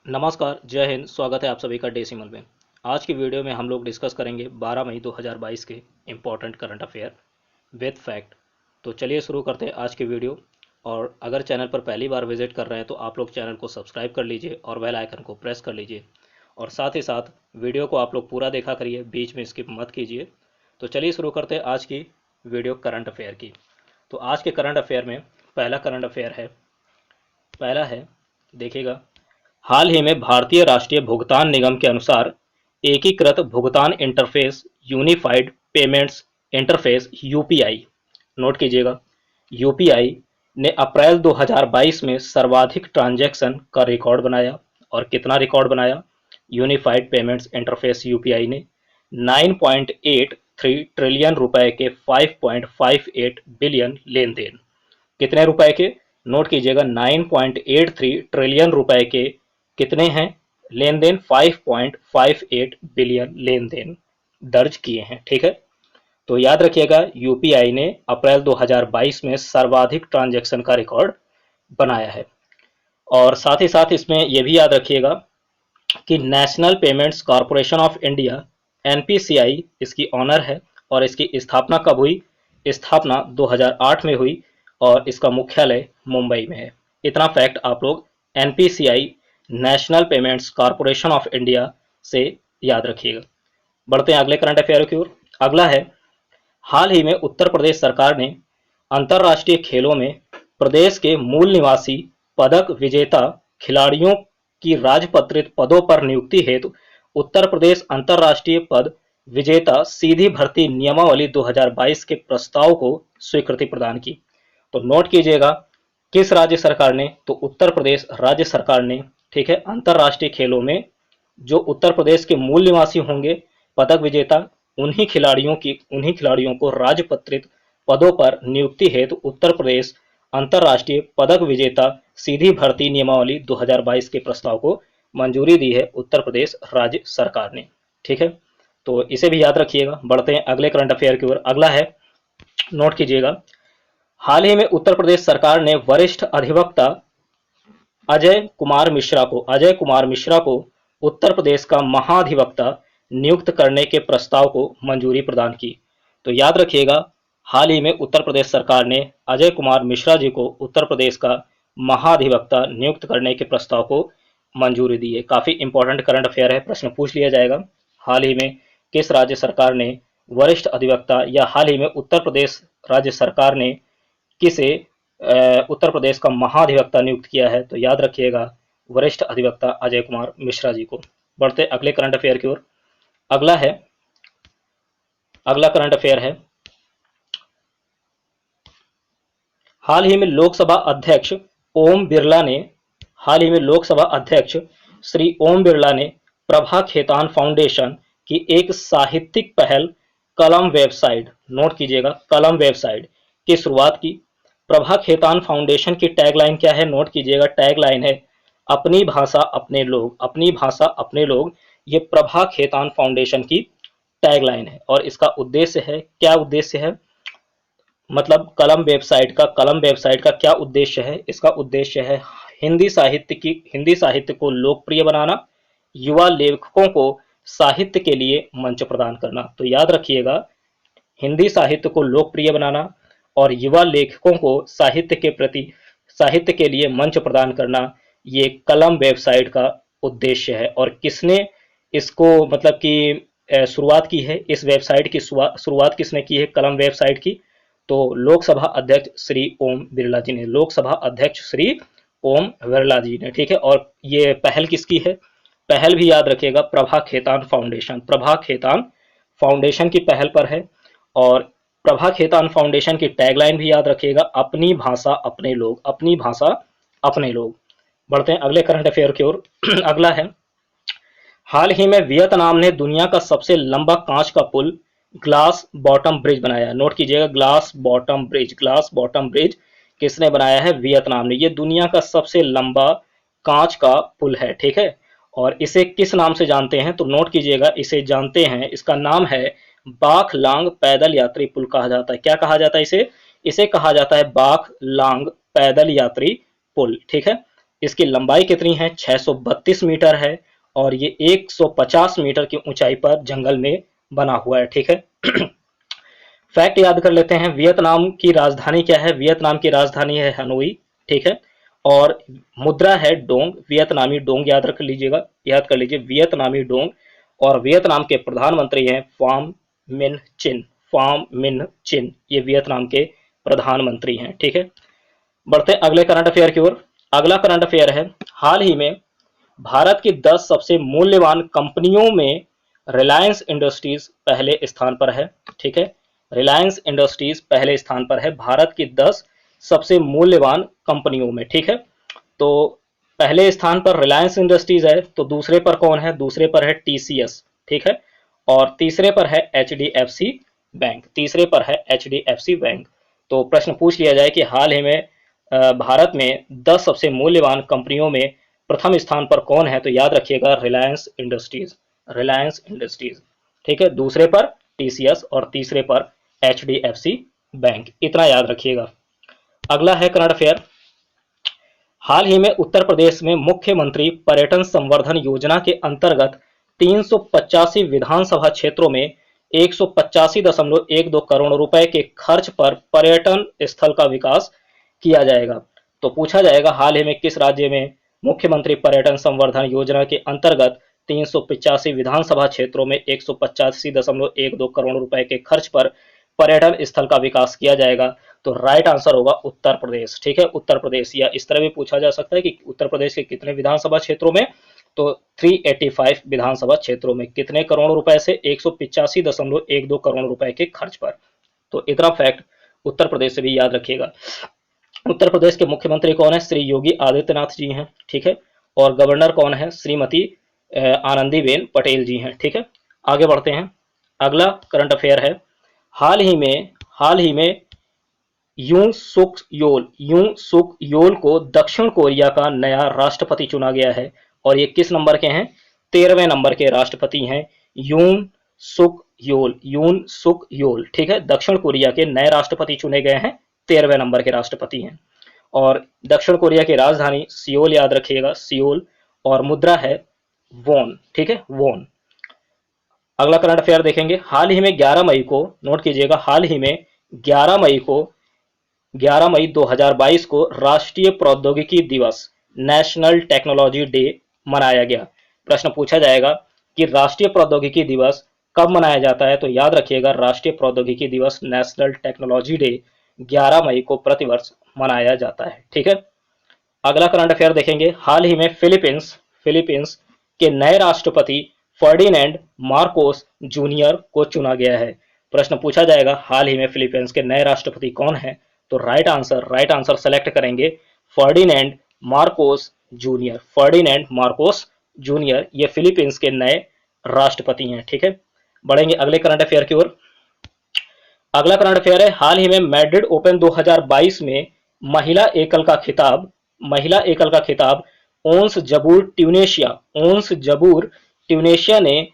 नमस्कार, जय हिंद। स्वागत है आप सभी का डेसिमल में। आज की वीडियो में हम लोग डिस्कस करेंगे 12 मई 2022 के important current affair with fact. तो चलिए शुरू करते हैं आज की वीडियो। और अगर चैनल पर पहली बार विजिट कर रहे हैं तो आप लोग चैनल को सब्सक्राइब कर लीजिए और बेल आइकन को प्रेस कर लीजिए। और साथ ही साथ वीडियो को आप लोग पूरा देखा करिए, बीच में स्किप मत कीजिए। तो चलिए शुरू करते हैं आज की वीडियो करंट अफेयर की। तो आज के करंट अफेयर में पहला करंट अफेयर है, पहला है, देखिएगा। हाल ही में भारतीय राष्ट्रीय भुगतान निगम के अनुसार एकीकृत भुगतान interface unified payments interface UPI, note कीजिएगा, यूपीआई ने अप्रैल 2022 में सर्वाधिक ट्रांजैक्शन का रिकॉर्ड बनाया। और कितना रिकॉर्ड बनाया? यूनिफाइड पेमेंट्स इंटरफेस यूपीआई ने 9.83 ट्रिलियन रुपए के 5.58 बिलियन लेन देन। कितने रुपए के? नोट कीजिएगा, 9.83 ट्रिलियन रुपए के कितने हैं लेन देन? 5.58 बिलियन लेन देन दर्ज किए हैं। ठीक है, तो याद रखिएगा, यूपीआई ने अप्रैल 2022 में सर्वाधिक ट्रांजैक्शन का रिकॉर्ड बनाया है। और साथ ही साथ इसमें यह भी याद रखिएगा कि national payments corporation of India NPCI इसकी ऑनर है। और इसकी स्थापना कब हुई? स्थापना 2008 में हुई और इसका मुख्यालय मुंबई में है। इतना फैक्ट आप लोग NPCI national payments corporation of India से याद रखिएगा। बढ़ते हैं अगले करंट अफेयर की ओर। अगला है, हाल ही में उत्तर प्रदेश सरकार ने अंतर्राष्ट्रीय खेलों में प्रदेश के मूल निवासी पदक विजेता खिलाड़ियों की राजपत्रित पदों पर नियुक्ति हेतु उत्तर प्रदेश अंतर्राष्ट्रीय पद विजेता सीधी भर्ती नियमावली 2022 के प्रस्ताव को स्वीकृति प्रदान की। तो नोट कीजिएगा, किस राज्य सरकार ने? तो उत्तर प्रदेश राज्य सरकार ने। ठीक है, अंतर्राष्ट्रीय खेलों में जो उत्तर प्रदेश के मूल निवासी होंगे पदक विजेता, उन्हीं खिलाड़ियों को राजपत्रित पदों पर नियुक्ति हेतु उत्तर प्रदेश अंतर्राष्ट्रीय पदक विजेता सीधी भर्ती नियमावली 2022 के प्रस्ताव को मंजूरी दी है उत्तर प्रदेश राज्य सरकार ने। ठीक है, तो इसे भी याद रखिएगा। बढ़ते हैं अगले करंट अफेयर की ओर। अगला है, नोट कीजिएगा, हाल ही में उत्तर प्रदेश सरकार ने वरिष्ठ अधिवक्ता अजय कुमार मिश्रा को उत्तर प्रदेश का महाधिवक्ता नियुक्त करने के प्रस्ताव को मंजूरी प्रदान की। तो याद रखिएगा, हाल ही में उत्तर प्रदेश सरकार ने अजय कुमार मिश्रा जी को उत्तर प्रदेश का महाधिवक्ता नियुक्त करने के प्रस्ताव को मंजूरी दी है। काफी इंपॉर्टेंट करंट अफेयर है, प्रश्न पूछ लिया जाएगा। हाल ही में किस राज्य सरकार ने वरिष्ठ अधिवक्ता, या हाल ही में उत्तर प्रदेश राज्य सरकार ने किसे उत्तर प्रदेश का महाधिवक्ता नियुक्त किया है? तो याद रखिएगा, वरिष्ठ अधिवक्ता अजय कुमार मिश्रा जी को। बढ़ते अगले करंट अफेयर की ओर। अगला करंट अफेयर है, हाल ही में लोकसभा अध्यक्ष ओम बिरला ने हाल ही में लोकसभा अध्यक्ष श्री ओम बिरला ने प्रभा खेतान फाउंडेशन की एक साहित्यिक पहल कलम वेबसाइट, नोट कीजिएगा, कलम वेबसाइट की शुरुआत की। प्रभा खेतान फाउंडेशन की टैगलाइन क्या है? नोट कीजिएगा, टैगलाइन है अपनी भाषा अपने लोग, अपनी भाषा अपने लोग। ये प्रभा खेतान फाउंडेशन की टैगलाइन है। और इसका उद्देश्य है, क्या उद्देश्य है? मतलब कलम वेबसाइट का क्या उद्देश्य है? इसका उद्देश्य है हिंदी साहित्य को लोकप्रिय बनाना, युवा लेखकों को साहित्य के लिए मंच प्रदान करना। तो याद रखिएगा, हिंदी साहित्य को लोकप्रिय बनाना और युवा लेखकों को साहित्य के लिए मंच प्रदान करना, ये कलम वेबसाइट का उद्देश्य है। और किसने इसको मतलब कि शुरुआत की है? इस वेबसाइट की शुरुआत किसने की है कलम वेबसाइट की? तो लोकसभा अध्यक्ष श्री ओम बिरला जी ने, लोकसभा अध्यक्ष श्री ओम बिरला जी ने। ठीक है, और ये पहल किसकी है? पहल भी याद रखिएगा, प्रभा खेतान फाउंडेशन की पहल पर है। और प्रभा खेतान फाउंडेशन की टैगलाइन भी याद रखिएगा, अपनी भाषा अपने लोग, अपनी भाषा अपने लोग। बढ़ते हैं अगले करंट अफेयर की ओर। अगला है, हाल ही में वियतनाम ने दुनिया का सबसे लंबा कांच का पुल ग्लास बॉटम ब्रिज बनाया। नोट कीजिएगा, ग्लास बॉटम ब्रिज किसने बनाया है? वियतनाम ने। ये दुनिया का सबसे लंबा कांच का पुल है। ठीक है, और इसे किस नाम से जानते हैं? तो नोट कीजिएगा, इसे जानते हैं, इसका नाम है बाख लांग पैदल यात्री पुल कहा जाता है। क्या कहा जाता है इसे? इसे कहा जाता है बाख लांग पैदल यात्री पुल। ठीक है, इसकी लंबाई कितनी है? 632 मीटर है और ये 150 मीटर की ऊंचाई पर जंगल में बना हुआ है। ठीक है। फैक्ट याद कर लेते हैं। वियतनाम की राजधानी क्या है? वियतनाम की राजधानी है हनोई। ठीक है। और मुद्रा है डोंग, वियतनामी डोंग याद रख लीजिएगा, याद कर लीजिए वियतनामी डोंग। और वियतनाम के प्रधानमंत्री हैं फाम मिन चिन। फाम मिन चिन ये वियतनाम के प्रधानमंत्री हैं। ठीक है। बढ़ते हैं अगले करंट अफेयर की ओर। अगला करंट अफेयर है, हाल ही में भारत की 10 सबसे मूल्यवान कंपनियों में रिलायंस इंडस्ट्रीज पहले स्थान पर है। ठीक है। रिलायंस इंडस्ट्रीज पहले स्थान पर है भारत की 10 सबसे मूल्यवान कंपनियों में। ठीक है। तो पहले स्थान पर रिलायंस इंडस्ट्रीज है, तो दूसरे पर कौन है? दूसरे पर है टीसीएस। ठीक है। और तीसरे पर है एचडीएफसी बैंक। तीसरे पर है एचडीएफसी बैंक। तो प्रश्न पूछ लिया जाए कि हाल ही में भारत में 10 सबसे मूल्यवान कंपनियों में प्रथम स्थान पर कौन है, तो याद रखिएगा रिलायंस इंडस्ट्रीज। रिलायंस इंडस्ट्रीज। ठीक है। दूसरे पर टीसीएस और तीसरे पर एचडीएफसी बैंक। इतना याद रखिएगा। अगला है करंट अफेयर। हाल ही में उत्तर प्रदेश में मुख्यमंत्री पर्यटन संवर्धन योजना के अंतर्गत 385 विधानसभा क्षेत्रों में 185.12 करोड़ रुपए के खर्च पर पर्यटन स्थल का विकास किया जाएगा। तो पूछा जाएगा हाल ही में किस राज्य में मुख्यमंत्री पर्यटन संवर्धन योजना के अंतर्गत 385 विधानसभा क्षेत्रों में 185.12 करोड़ रुपए के खर्च पर पर्यटन स्थल का विकास किया जाएगा। तो राइट आंसर होगा उत्तर प्रदेश। ठीक है। उत्तर प्रदेश। या इस तरह भी पूछा जा सकता है कि उत्तर प्रदेश के कितने विधानसभा क्षेत्रों में, तो 385 विधानसभा क्षेत्रों में कितने करोड़ रुपए से? 185.12 करोड़ रुपए के खर्च पर। तो इतना फैक्ट उत्तर प्रदेश से भी याद रखिएगा। उत्तर प्रदेश के मुख्यमंत्री कौन है? श्री योगी आदित्यनाथ जी हैं। ठीक है। और गवर्नर कौन है? श्रीमती आनंदीबेन पटेल जी हैं। ठीक है। आगे बढ़ते हैं। अगला करंट अफेयर है, हाल ही में यूं सुक योल को दक्षिण कोरिया का नया राष्ट्रपति चुना गया है। और ये किस नंबर के हैं? 13वें नंबर के राष्ट्रपति हैं यून सुक योल। ठीक है। दक्षिण कोरिया के नए राष्ट्रपति चुने गए हैं, 13वें नंबर के राष्ट्रपति हैं। और दक्षिण कोरिया की राजधानी सियोल याद रखिएगा, सियोल। और मुद्रा है वोन। ठीक है, वोन। अगला करंट अफेयर देखेंगे। हाल ही में 11 मई को, नोट कीजिएगा, हाल ही में 11 मई 2022 को राष्ट्रीय प्रौद्योगिकी दिवस, नेशनल टेक्नोलॉजी डे मनाया गया। प्रश्न पूछा जाएगा कि राष्ट्रीय प्रौद्योगिकी दिवस कब मनाया जाता है, तो याद रखिएगा राष्ट्रीय प्रौद्योगिकी दिवस, नेशनल टेक्नोलॉजी डे 11 मई को प्रतिवर्ष मनाया जाता है। ठीक है। अगला करंट अफेयर देखेंगे। हाल ही में फिलीपींस के नए राष्ट्रपति फर्डिनेंड मार्कोस जूनियर को चुना गया है। प्रश्न पूछा जाएगा हाल ही में फिलीपींस के नए राष्ट्रपति कौन है, तो राइट आंसर सेलेक्ट करेंगे Ferdinand Marcos junior. Ferdinand Marcos junior ये फिलीपींस के नए राष्ट्रपति हैं। ठीक है। बढ़ेंगे अगले करंट अफेयर की ओर। अगला करंट अफेयर है, हाल ही में मैड्रिड ओपन 2022 में महिला एकल का खिताब ओंस जबूर ट्यूनेशिया ने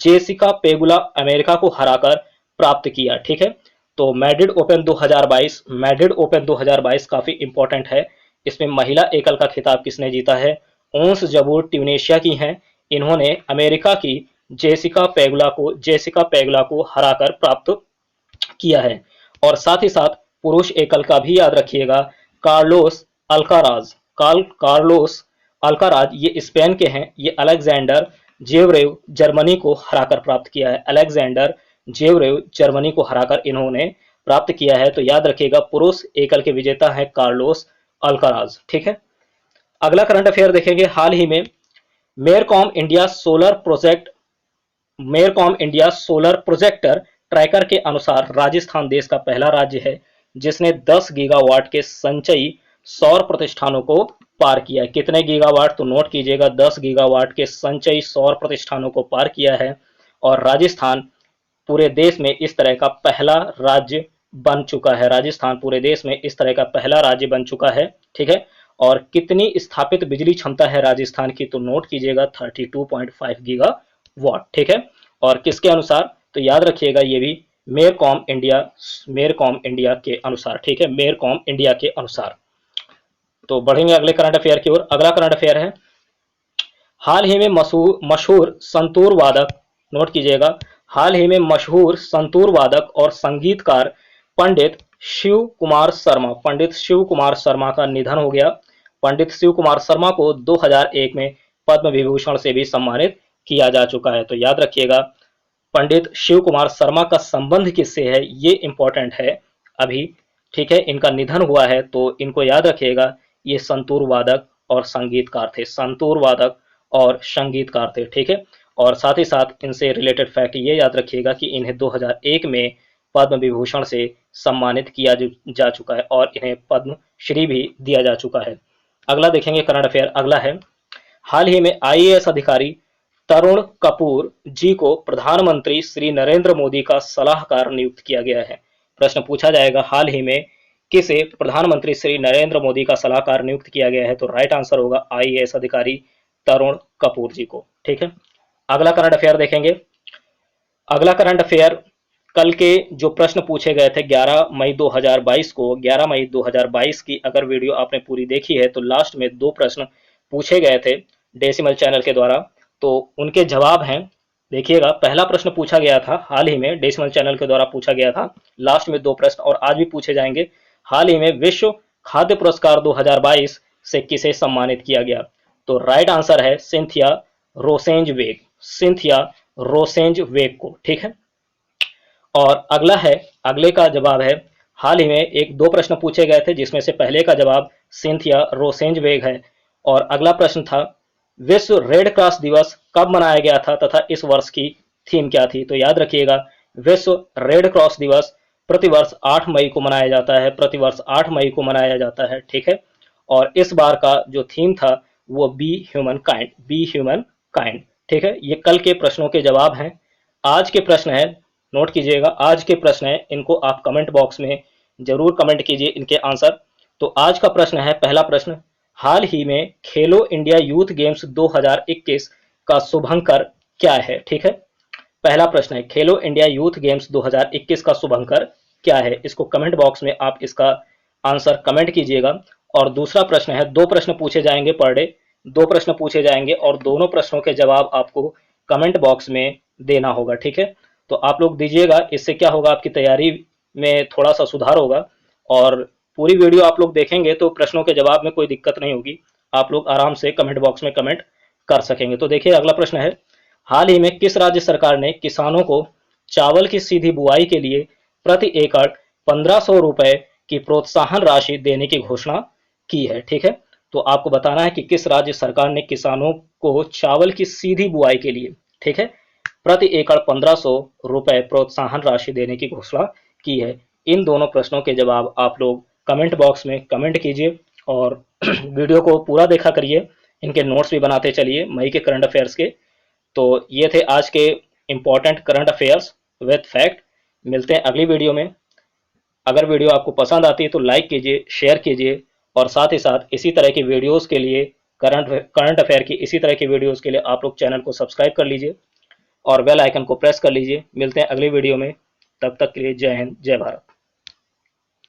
जेसिका पेगुला अमेरिका को हराकर प्राप्त किया। ठीक है। तो मैड्रिड ओपन 2022 काफी इंपॉर्टेंट है। इसमें महिला एकल का खिताब किसने जीता है? ओंस जबूर ट्यूनेशिया की हैं। इन्होंने अमेरिका की जेसिका पेगुला को हराकर प्राप्त किया है। और साथ ही साथ पुरुष एकल का भी याद रखिएगा, कार्लोस अल्काराज ये स्पेन के हैं। ये अलेक्जेंडर जेवरेव जर्मनी को हराकर प्राप्त किया है। अलेक्जेंडर जेवरेव जर्मनी को हराकर इन्होंने प्राप्त किया है। तो याद रखिएगा पुरुष एकल के विजेता है कार्लोस अल्काराज। ठीक है। अगला करंट अफेयर देखेंगे। हाल ही में Mercom India solar projector tracker के अनुसार राजस्थान देश का पहला राज्य है जिसने 10 गीगावाट के संचयी सौर प्रतिष्ठानों को पार किया है। कितने गीगावाट, तो नोट कीजिएगा 10 गीगावाट के संचयी सौर प्रतिष्ठानों को पार किया है। और राजस्थान पूरे देश में इस तरह का पहला राज्य बन चुका है। राजस्थान पूरे देश में इस तरह का पहला राज्य बन चुका है। ठीक है। और कितनी स्थापित बिजली क्षमता है राजस्थान की, तो नोट कीजिएगा 32.5 गीगावाट। ठीक है। और किसके अनुसार, तो याद रखिएगा ये भी मेरकॉम इंडिया के अनुसार। ठीक है, मेरकॉम इंडिया के अनुसार। तो बढ़ेंगे अगले करंट अफेयर की ओर। अगला करंट अफेयर है, हाल ही में मशहूर संतूर वादक, नोट कीजिएगा, हाल ही में मशहूर संतूर वादक और संगीतकार पंडित शिव कुमार शर्मा का निधन हो गया। पंडित शिव कुमार शर्मा को 2001 में पद्म विभूषण से भी सम्मानित किया जा चुका है। तो याद रखिएगा, पंडित शिव कुमार शर्मा का संबंध किससे है ये इंपॉर्टेंट है अभी, ठीक है। इनका निधन हुआ है तो इनको याद रखिएगा, ये संतूर वादक और संगीतकार थे, संतूर वादक और संगीतकार थे, ठीक है। और साथ ही साथ इनसे रिलेटेड फैक्ट ये याद रखिएगा कि इन्हें 2001 में पद्म विभूषण से सम्मानित किया जा चुका है और इन्हें पद्म श्री भी दिया जा चुका है। अगला देखेंगे करंट अफेयर, अगला है, हाल ही में आईएएस अधिकारी तरुण कपूर जी को प्रधानमंत्री श्री नरेंद्र मोदी का सलाहकार नियुक्त किया गया है। प्रश्न पूछा जाएगा, हाल ही में किसे प्रधानमंत्री श्री नरेंद्र मोदी का सलाहकार नियुक्त किया गया है? तो राइट आंसर होगा आईएएस अधिकारी तरुण कपूर जी को, ठीक है। अगला करंट अफेयर देखेंगे। अगला करंट अफेयर, कल के जो प्रश्न पूछे गए थे 11 मई 2022 को, 11 मई 2022 की अगर वीडियो आपने पूरी देखी है तो लास्ट में 2 प्रश्न पूछे गए थे डेसिमल चैनल के द्वारा, तो उनके जवाब हैं, देखिएगा। पहला प्रश्न पूछा गया था हाल ही में डेसिमल चैनल के द्वारा पूछा गया था, लास्ट में 2 प्रश्न और आज भी पूछे जाएंगे। हाल ही में विश्व खाद्य पुरस्कार 2022 से किसे सम्मानित किया गया? तो राइट आंसर है सिंथिया रोसेंजवेग, सिंथिया रोसेंजवेग को, ठीक है। और अगला है, अगले का जवाब है, हाल ही में एक 2 प्रश्न पूछे गए थे जिसमें से पहले का जवाब सिंथिया रोसेंजवेग है और अगला प्रश्न था, विश्व रेड क्रॉस दिवस कब मनाया गया था तथा इस वर्ष की थीम क्या थी? तो याद रखिएगा, विश्व रेड क्रॉस दिवस प्रतिवर्ष 8 मई को मनाया जाता है, प्रतिवर्ष 8 मई को मनाया जाता है, ठीक है। और इस बार का जो थीम था वो be human kind, be human kind, ठीक है। ये कल के प्रश्नों के जवाब हैं। आज के प्रश्न है, नोट कीजिएगा, आज के प्रश्न है, इनको आप कमेंट बॉक्स में जरूर कमेंट कीजिए इनके आंसर। तो आज का प्रश्न है, पहला प्रश्न, हाल ही में खेलो इंडिया यूथ गेम्स 2021 का शुभंकर क्या है? ठीक है, पहला प्रश्न है, खेलो इंडिया यूथ गेम्स 2021 का शुभंकर क्या है? इसको कमेंट बॉक्स में आप इसका आंसर कमेंट कीजिएगा। और दूसरा प्रश्न है, 2 प्रश्न पूछे जाएंगे पर डे, 2 प्रश्न पूछे जाएंगे और दोनों प्रश्नों के जवाब आपको कमेंट बॉक्स में देना होगा, ठीक है। तो आप लोग दीजिएगा, इससे क्या होगा, आपकी तैयारी में थोड़ा सा सुधार होगा और पूरी वीडियो आप लोग देखेंगे तो प्रश्नों के जवाब में कोई दिक्कत नहीं होगी, आप लोग आराम से कमेंट बॉक्स में कमेंट कर सकेंगे। तो देखिए अगला प्रश्न है, हाल ही में किस राज्य सरकार ने किसानों को चावल की सीधी बुआई के लिए प्रति एकड़ 1500 रुपए की प्रोत्साहन राशि देने की घोषणा की है? ठीक है, तो आपको बताना है कि किस राज्य सरकार ने किसानों को चावल की सीधी बुआई के लिए, ठीक है, प्रति एकड़ 1500 रुपए प्रोत्साहन राशि देने की घोषणा की है। इन दोनों प्रश्नों के जवाब आप लोग कमेंट बॉक्स में कमेंट कीजिए और वीडियो को पूरा देखा करिए, इनके नोट्स भी बनाते चलिए मई के करंट अफेयर्स के। तो ये थे आज के important current affairs with fact. मिलते हैं अगली वीडियो में। अगर वीडियो आपको पसंद आती है तो लाइक कीजिए, शेयर कीजिए और साथ ही साथ इसी तरह की वीडियोस के लिए, करंट अफेयर की इसी तरह की वीडियोस के लिए आप लोग चैनल को सब्सक्राइब कर लीजिए और बेल आइकन को प्रेस कर लीजिए। मिलते हैं अगली वीडियो में, तब तक के लिए जय हिंद, जय भारत।